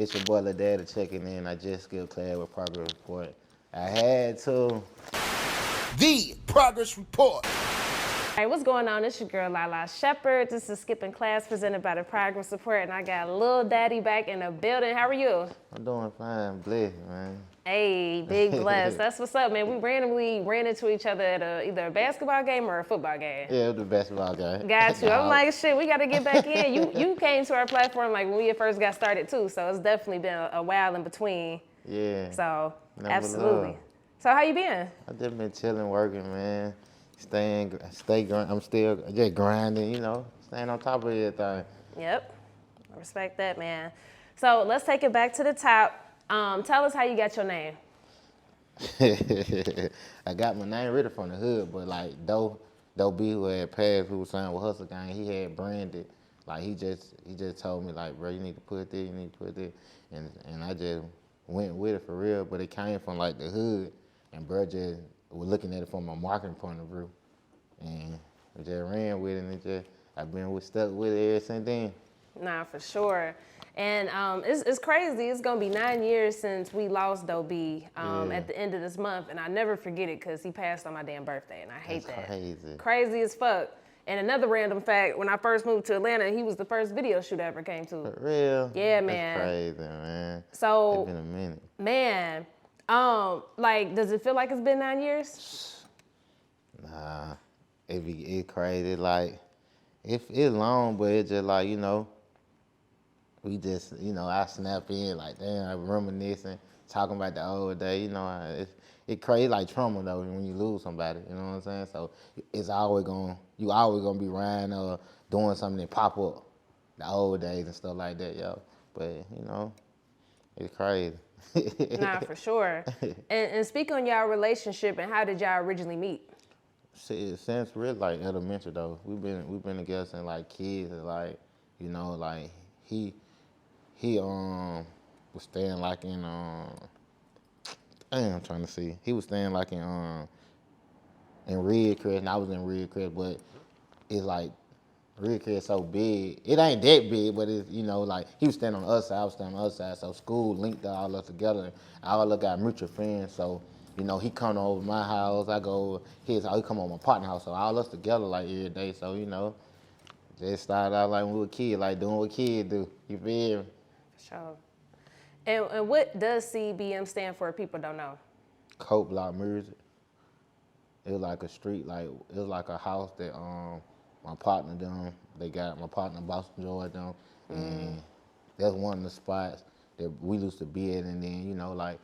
It's your boy Lil Daddy checking in. I just skipped class with progress report. I had to. The progress report. Hey, what's going on? It's your girl Lala Shepherd. This is Skipping Class presented by the Progress Report, and I got Lil Daddy back in the building. How are you? I'm doing fine, blessed, man. Hey, big bless. That's what's up, man. We randomly ran into each other at either a basketball game or a football game. Yeah, it was the basketball game. Got you. I'm like, shit, we got to get back in. You came to our platform like when we first got started too, so it's definitely been a while in between. Yeah. So, Never absolutely. love. So how you been? I just been chilling, working, man. I'm still just grinding, staying on top of everything. Yep. I respect that, man. So let's take it back to the top. Tell us how you got your name. I got my name written from the hood, but like Doe B, who had passed, who was signed with Hustle Gang, he had branded. Like he just told me like, bro, you need to put this, you need to put this, and I just went with it for real. But it came from like the hood, and bro just was looking at it from a marketing point of view, and I just ran with it, and I've been stuck with it ever since then. Nah, for sure. And it's crazy. It's gonna be 9 years since we lost Doe B at the end of this month, and I never forget it because he passed on my damn birthday, and I hate that. Crazy. Crazy as fuck. And another random fact: when I first moved to Atlanta, he was the first video shoot I ever came to. For real? Yeah, man. That's crazy, man. So It's been a minute. Man, like, does it feel like it's been 9 years? Nah, it's crazy. Like, it's long, but it's just like, we just, I snap in, like, damn, I reminiscing, talking about the old day, it's crazy, like trauma, though, when you lose somebody, you know what I'm saying? So you always gonna be riding or doing something that pop up, the old days and stuff like that, yo. But, it's crazy. Nah, for sure. And speak on y'all relationship and how did y'all originally meet? Since really like elementary though, we've been together since like kids, and like like he was staying like in I'm trying to see, he was staying like in Ridgecrest, and I was in Ridgecrest, but it's like Ridgecrest so big, it ain't that big, but it's like he was staying on the other side, I was staying on the other side, so school linked all us together, and all of us got mutual friends, so. He come over my house, I go over his house, he come over my partner's house, so all us together like every day. So, just started out like when we were kids, like doing what kids do. You feel me? Sure. And what does CBM stand for if people don't know? Coke Block Music. It was like a street, like it was like a house that my partner them, they got my partner Boston George them, and that's one of the spots that we used to be at, and then like.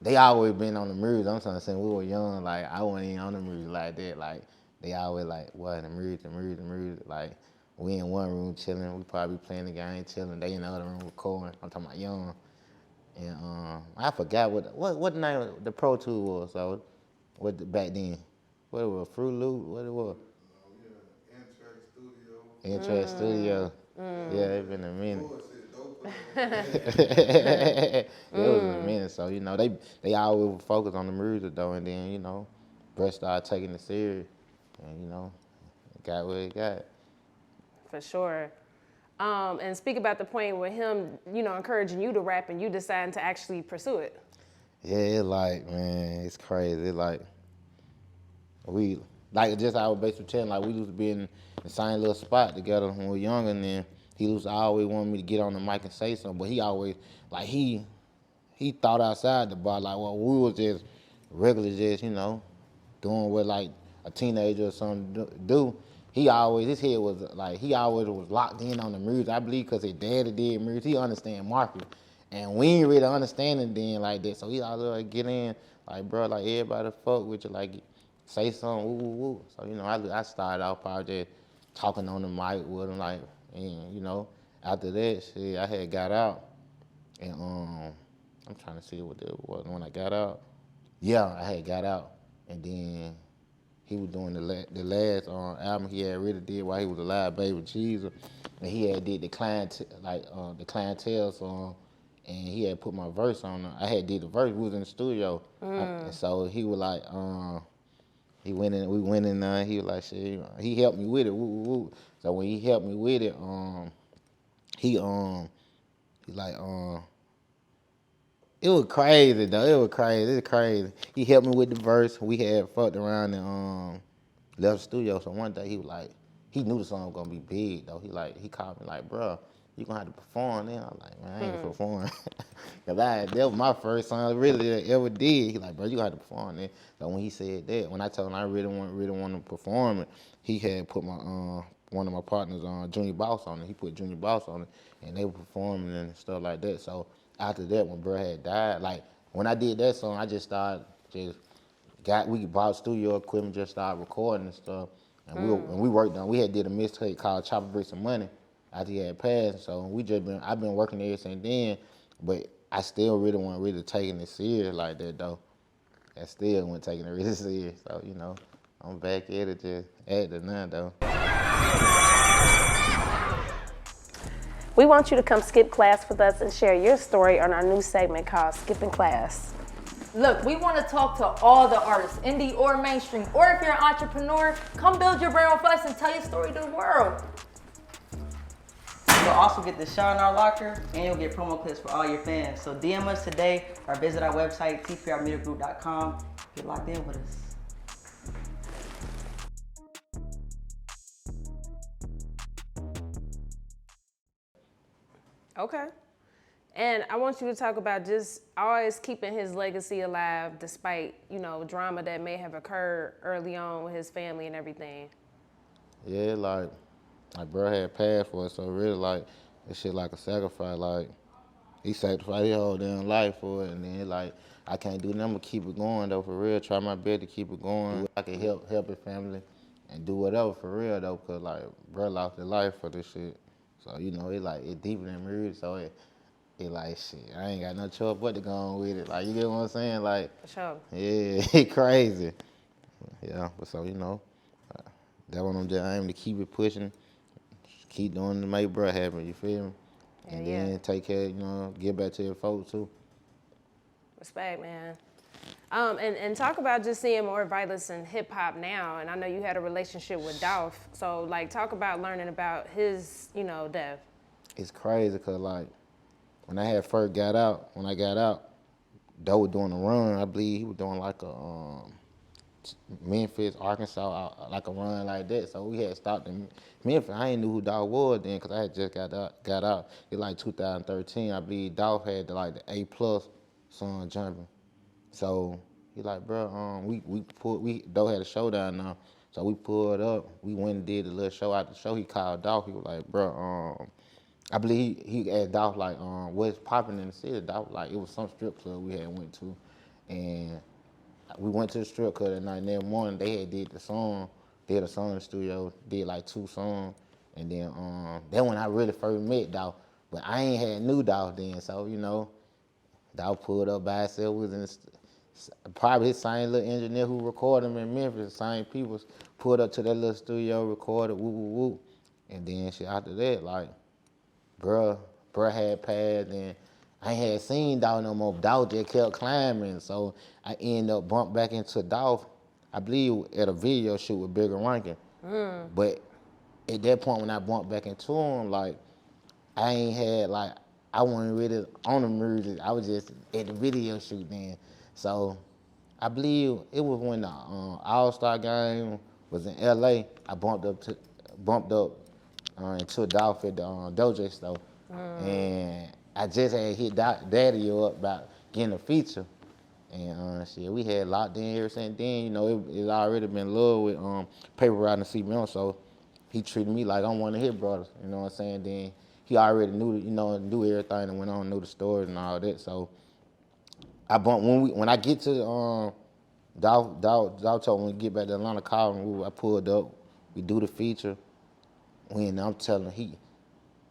They always been on the music. I'm trying to say when we were young, like I wasn't even on the music like that. Like they always like, what, the music. Like we in one room chilling, we probably playing the game, chilling. They in the other room recording. I'm talking about young. And I forgot what the name of the Pro Tool was. So back then, what it was, Fruit Loop, what it was? N-Track Studio. Yeah, it's been a minute. It was a minute, so they always focus on the music though, and then Brett started taking it serious, and it got what it got. For sure. And speak about the point with him, encouraging you to rap and you deciding to actually pursue it. Yeah, it's like, man, it's crazy. It's like I was basically telling, like we used to be in the same little spot together when we were younger, and then he was always wanting me to get on the mic and say something, but he always, like, he thought outside the bar. Like, well, we was just regular, just, doing what, like, a teenager or something do. His head was, like, he always was locked in on the music. I believe because his daddy did music. He understand marketing. And we ain't really understanding then like that. So he always like, get in, like, bro, like, everybody fuck with you, like, say something, woo, woo, woo. So, I started off probably just talking on the mic with him, like, and, after that, shit, I had got out, and I'm trying to see what it was when I got out. Yeah, I had got out, and then he was doing the last album he had really did while he was alive, Baby Jesus, and he had did the clientele song, and he had put my verse on it. I had did the verse. We was in the studio, and so he was like, we went in there. He was like, shit, he helped me with it. Woo, woo, woo. So when he helped me with it, he like, It was crazy though. It was crazy. It's crazy. He helped me with the verse. We had fucked around and left the studio. So one day he was like, he knew the song was gonna be big though. He called me like, bro, you gonna have to perform then. I was like, man, I ain't performing. Cause that was my first song really that I ever did. He like, bro, you gonna have to perform then. So when he said that, when I told him I really want to perform it, he had put my one of my partners on Junior Boss on it. He put Junior Boss on it, and they were performing and stuff like that. So after that, when bro had died, like when I did that song, I just started we bought studio equipment, just started recording and stuff. And we worked on. We had did a mixtape called Chopper Bricks and Money after he had passed. So I've been working ever since then, but I still really wasn't really taking it serious like that though. I still wasn't taking it really serious. So I'm back at it just acting now though. We want you to come skip class with us and share your story on our new segment called Skipping Class. Look, we want to talk to all the artists, indie or mainstream, or if you're an entrepreneur, come build your brand with us and tell your story to the world. You'll also get the shot in our locker, and you'll get promo clips for all your fans. So DM us today or visit our website, tprmediagroup.com. Get locked in with us. Okay. And I want you to talk about just always keeping his legacy alive despite, drama that may have occurred early on with his family and everything. Yeah, like bro had passed for us, so really like this shit like a sacrifice. Like he sacrificed his whole damn life for it, and then like I can't do nothing. I'ma keep it going though, for real. Try my best to keep it going. I can help his family and do whatever for real though, cause like bro lost his life for this shit. So it deeper than me, so it like shit. I ain't got no choice but to go on with it. Like you get what I'm saying? Like For sure. yeah, it crazy. Yeah, but so that one I'm just aiming to keep it pushing, keep doing to make bro happen. You feel me? And then take care, give back to your folks too. Respect, man. And talk about just seeing more violence in hip hop now. And I know you had a relationship with Dolph, so like talk about learning about his, death. It's crazy cause like when I got out, Doe was doing a run. I believe he was doing like a Memphis, Arkansas, like a run like that. So we had stopped in Memphis. I ain't knew who Dolph was then because I had just got out. It like 2013. I believe Dolph had like the A+ song jumping. So he like, bro, Doe had a showdown now. So we pulled up. We went and did a little show. After the show, he called Dolph. He was like, bro, I believe he asked Dolph like, what's popping in the city? Dolph like, it was some strip club we had went to, and we went to the strip club that night. And that morning they had did a song in the studio, did like 2 songs, and then that when I really first met Dolph. But I ain't had knew Dolph then, so Dolph pulled up by himself. Was in probably his same little engineer who recorded him in Memphis. Same people pulled up to that little studio, recorded, woo woo woo, and then shit after that like. Bruh had passed, and I ain't had seen Dolph no more. Dolph just kept climbing, so I ended up bumped back into Dolph, I believe at a video shoot with Bigger Rankin. But at that point when I bumped back into him, like I ain't had like I wasn't really on the music. I was just at the video shoot then. So I believe it was when the All-Star game was in LA. I bumped up into Dolph at the Dojo store. And I just had hit Daddy up about getting a feature. And we had locked in ever since then. It already been love with Paper Route and CBM, so he treated me like I'm one of his brothers. You know what I'm saying? Then he already knew everything and went on and knew the stories and all that. So I bumped when I get to Dolph told me when we get back to Atlanta, called me. I pulled up. We do the feature. When I'm telling he,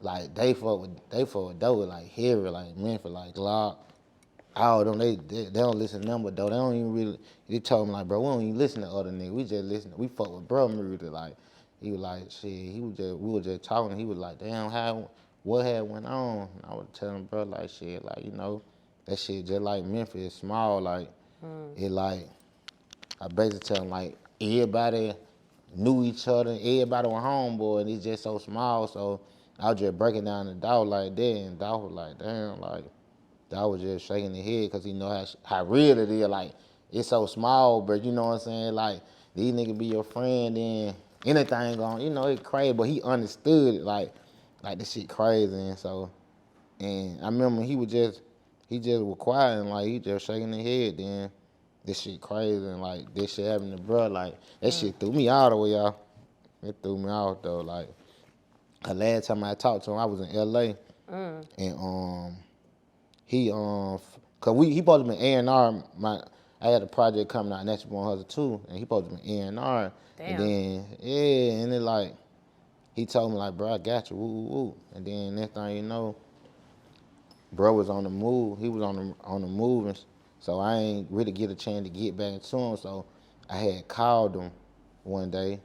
like they fuck with Doe like heavy, like Memphis, like Glock, all them they don't listen to them, but Doe they don't even really. They told me like, bro, we don't even listen to other niggas. We just listen. We fuck with bro music. Like he was like, shit. We were just talking. He was like, damn, what had went on? And I was telling bro like shit, like that shit just like Memphis, it's small, like it like I basically tell him like everybody knew each other, everybody was homeboy, and it's just so small. So I was just breaking down the Dolph like that, and Dolph was like, damn, like I was just shaking the head because he know how real it is. Like, it's so small, but you know what I'm saying? Like, these niggas be your friend, then anything going, you know, it's crazy. But he understood it, like this shit crazy. And so, and I remember he was quiet and like, he just shaking his head. Then this shit crazy and like, this shit happened to bro. Like, that shit threw me out of the way, y'all. It threw me out though. Like, the last time I talked to him, I was in LA. And he cause he supposed to be A&R. I had a project coming out, Next Born Hustle 2, and he supposed to be A&R. Damn. And then and then like he told me like, bro, I got you, woo woo woo. And then next thing you know, bro was on the move. He was on the move, and so I ain't really get a chance to get back to him. So I had called him one day,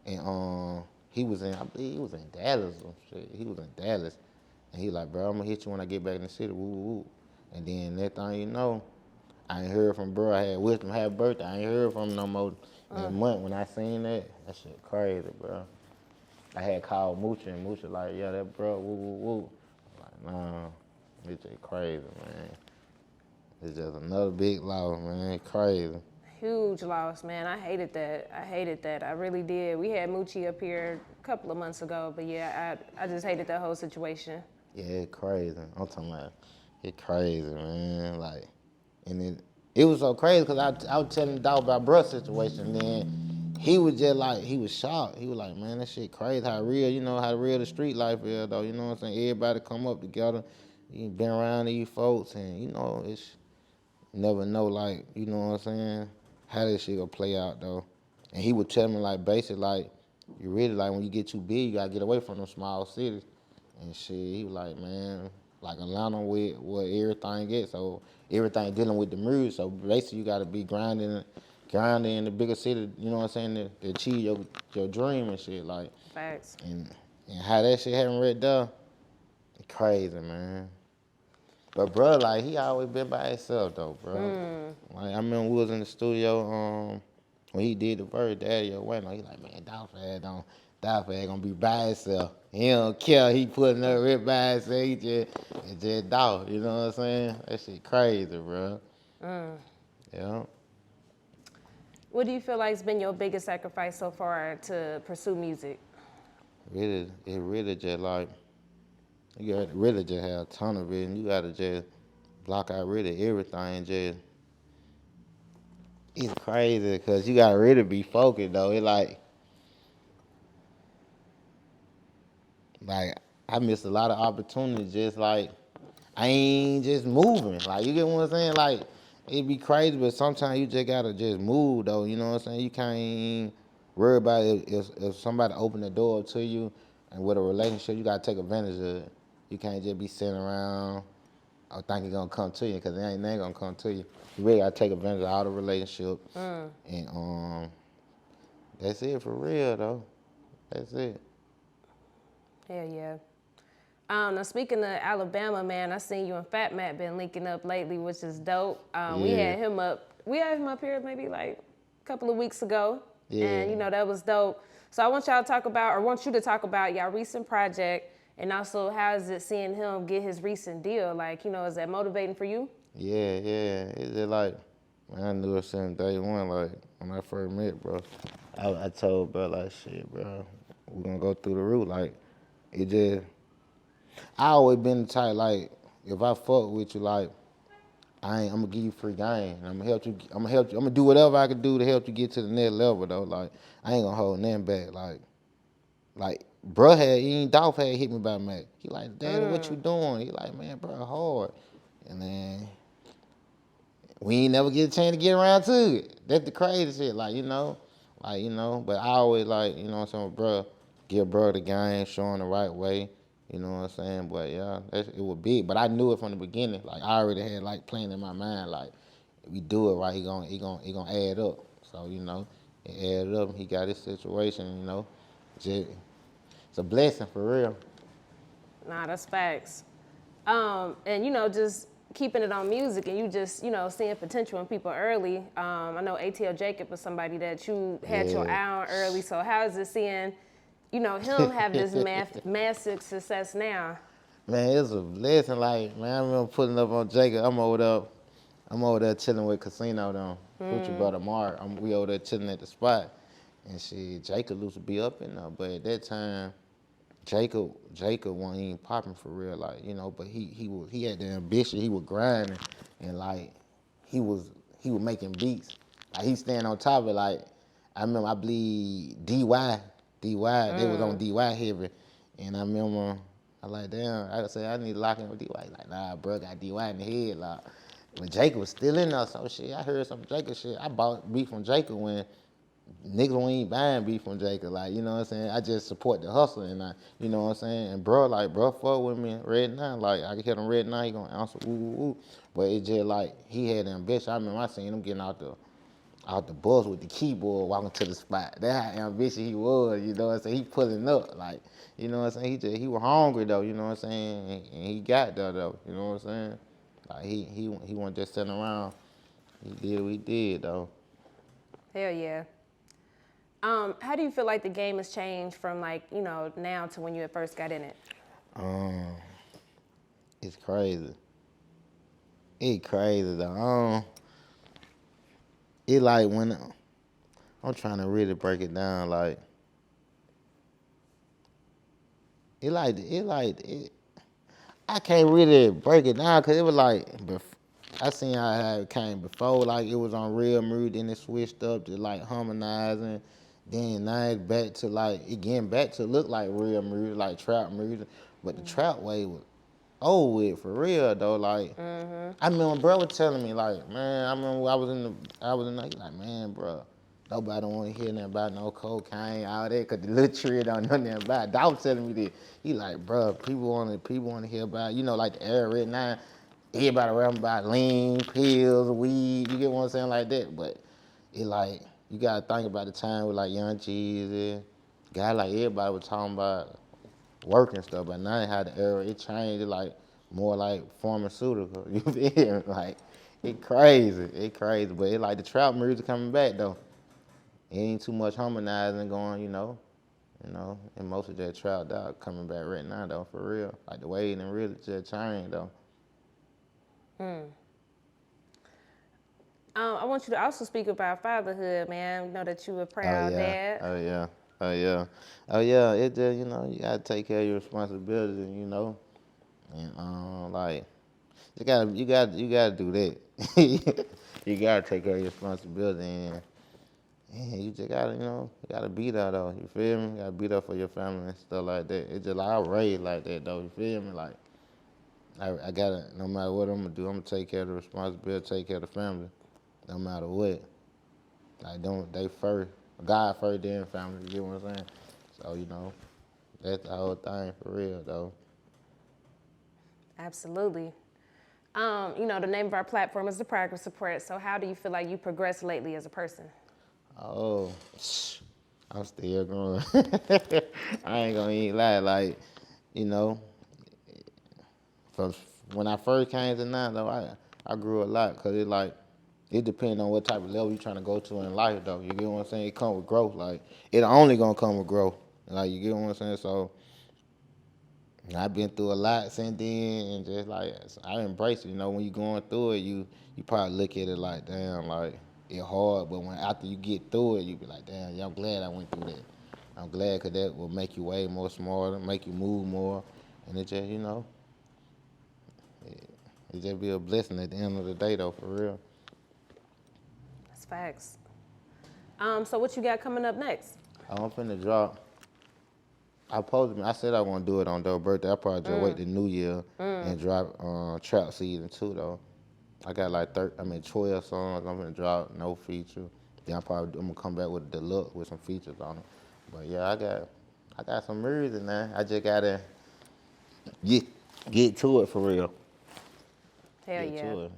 and he was I believe he was in Dallas or shit. He was in Dallas. And he like, bro, I'm gonna hit you when I get back in the city, woo, woo, woo. And then next thing you know, I ain't heard from bro. I had wished him happy birthday. I ain't heard from him no more in a month. When I seen that shit crazy, bro. I had called Moochie, and Moochie like, yeah, that bro, woo, woo, woo. I'm like, nah, it's just crazy, man. It's just another big loss, man, crazy. Huge loss, man. I hated that. I really did. We had Moochie up here a couple of months ago, but yeah, I just hated that whole situation. Yeah, it's crazy. I'm talking about, it's crazy, man. Like, and it was so crazy because I was telling the dog about bruh's situation, and then he was just like, he was shocked. He was like, man, that shit crazy, how real, you know, how real the street life is, though. You know what I'm saying? Everybody come up together. You been around these folks, and, you know, it's never know, like, you know what I'm saying, how this shit gonna play out, though. And he would tell me, like, basically, like, you really, like, when you get too big, you gotta get away from them small cities. And shit, he was like, man, like Atlanta with what everything is, so everything dealing with the music. So basically, you gotta be grinding in the bigger city. You know what I'm saying, to achieve your dream and shit. Like, Facts. And how that shit happened right there, it's crazy, man. But bro, like, he always been by himself though, bro. Like, I remember we was in the studio when he did the verse, Daddy away. He like, man, Dolph gonna be by himself. He don't care. He putting up right by himself. It's just Dolph. You know what I'm saying? That shit crazy, bro. Yeah. What do you feel like has been your biggest sacrifice so far to pursue music? It really just like, you gotta really just have a ton of it, and you gotta just block out really everything. Just, it's crazy because you gotta really be focused though. It like I missed a lot of opportunities. Just like I ain't just moving. Like, you get what I'm saying? Like, it be crazy, but sometimes you just gotta just move though. You know what I'm saying? You can't worry about it if somebody open the door to you, and with a relationship, you gotta take advantage of it. You can't just be sitting around or think it's gonna come to you, because it ain't gonna come to you. You really gotta take advantage of all the relationships. And that's it for real though. That's it. Hell yeah. Now speaking of Alabama, man, I seen you and Fatt Macc been linking up lately, which is dope. We had him up here maybe like a couple of weeks ago. Yeah. And you know, that was dope. So I want you to talk about y'all recent project, and also how is it seeing him get his recent deal? Like, you know, is that motivating for you? Yeah. It's just like, man, I knew it since day one. Like, when I first met, bro, I told bro, like, shit, bro, we're gonna go through the route. Like, it just, I always been the type, like, if I fuck with you, like, I'm gonna give you free game. I'm gonna help you. I'm gonna do whatever I can do to help you get to the next level, though. Like, I ain't gonna hold nothing back. Like, bruh Dolph had hit me by Mac. He like, Daddy, what you doing? He like, man, bro, hard. And then we ain't never get a chance to get around to it. That's the crazy shit. Like, you know, but I always, like, you know what I'm saying, bro, give bro the game, show him the right way. You know what I'm saying? But yeah, it was big. But I knew it from the beginning. Like, I already had, like, planned in my mind, like, if we do it right, he gonna add up. So, you know, it added up. He got his situation, you know. It's a blessing for real. Nah, that's facts. And you know, just keeping it on music, and you just, you know, seeing potential in people early. I know ATL Jacob was somebody that you had your eye on early. So how is it seeing, you know, him have this massive success now? Man, it's a blessing. Like, man, I remember putting up on Jacob. I'm over there chilling with Casino them. Future brother Mark. We over there chilling at the spot. And shit, Jacob used to be up in there. But at that time, Jacob wasn't even popping for real, like, you know, but he had the ambition, he was grinding, and like he was making beats. Like he staying on top of it. Like I remember I believe DY, they was on DY heavy. And I remember I like, damn, I said I need to lock in with DY. Like, nah, bro, got DY in the head. Like when Jacob was still in there, so shit, I heard some Jacob shit. I bought beat from Jacob when niggas ain't buying beef from Jacob, like, you know what I'm saying? I just support the hustle, and you know what I'm saying? And bro, fuck with me right now. Like, I can hit him right now, he gonna answer, ooh. But it just like, he had ambition. I remember I seen him getting out the bus with the keyboard, walking to the spot. That's how ambitious he was, you know what I'm saying? He pulling up, like, you know what I'm saying? He was hungry though, you know what I'm saying? And he got there though, you know what I'm saying? Like, he wasn't just sitting around. He did what he did though. Hell yeah. How do you feel like the game has changed from like, you know, now to when you had first got in it? It's crazy. It's crazy though. It like when I'm trying to really break it down, like I can't really break it down because it was like I seen how it came before, like it was on Real Mood, then it switched up to like harmonizing. Then now it's back to like, it getting back to look like real music, like trap music. But the trap way was old with, for real though. Like, I remember bro was telling me like, man, I remember I was in the, he like, man, bro, nobody don't want to hear nothing about no cocaine, all that, cause the little tree don't know nothing about it. Dog was telling me this. He like, bro, people want to hear about, you know, like the A&R'd now, everybody rapping about lean, pills, weed, you get what I'm saying, like that. But it like, you gotta think about the time with like Young Jeezy, guy like everybody was talking about work and stuff, but now how the era it changed, it like more like pharmaceutical. You feel me? Like it crazy, but it like the trap music coming back though. It ain't too much harmonizing going, you know, and most of that trap dog coming back right now though, for real. Like the way it really just changed though. I want you to also speak about fatherhood, man. We know that you a proud dad. Oh yeah. It just, you know, you gotta take care of your responsibilities, you know, and like you gotta do that. You gotta take care of your responsibility, and you just gotta, you know, you gotta be there though. You feel me? You gotta be there for your family and stuff like that. It's just like I was raised like that though. You feel me? Like I gotta, no matter what I'm gonna do, I'm gonna take care of the responsibility, take care of the family, no matter what. Like they first, God first, then family. You get what I'm saying? So you know, that's the whole thing for real though. Absolutely. You know, the name of our platform is The Progress Report. So how do you feel like you progressed lately as a person? Oh, I'm still growing. I ain't gonna even lie. Like, you know, from when I first came to now though, I grew a lot because it depends on what type of level you're trying to go to in life though. You get what I'm saying? It come with growth. Like it only gonna come with growth. Like you get what I'm saying? So I've been through a lot since then, and just like I embrace it. You know, when you're going through it, you probably look at it like, damn, like it's hard. But when after you get through it, you be like, damn, yeah, I'm glad I went through that. I'm glad because that will make you way more smarter, make you move more, and it just, you know, it just be a blessing at the end of the day though, for real. That's facts. So what you got coming up next? I'm finna drop. I said I want to do it on Doe birthday. I probably just wait the new year and drop Trap Season 2 though. I got like 12 songs I'm gonna drop, no feature. Then I'm gonna come back with a deluxe with some features on it. But yeah, I got some music now. I just gotta get to it for real. Hell Get yeah. to it.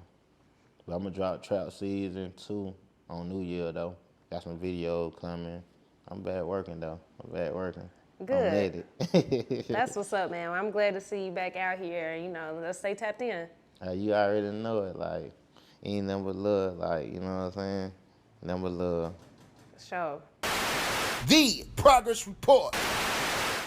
But I'm gonna drop Trap Season 2 on New Year though. Got some video coming. I'm back working though. Good. I'm at it. That's what's up, man. I'm glad to see you back out here. You know, let's stay tapped in. You already know it. Like, ain't nothing but love. Like, you know what I'm saying? Nothing but love. Sure. The Progress Report.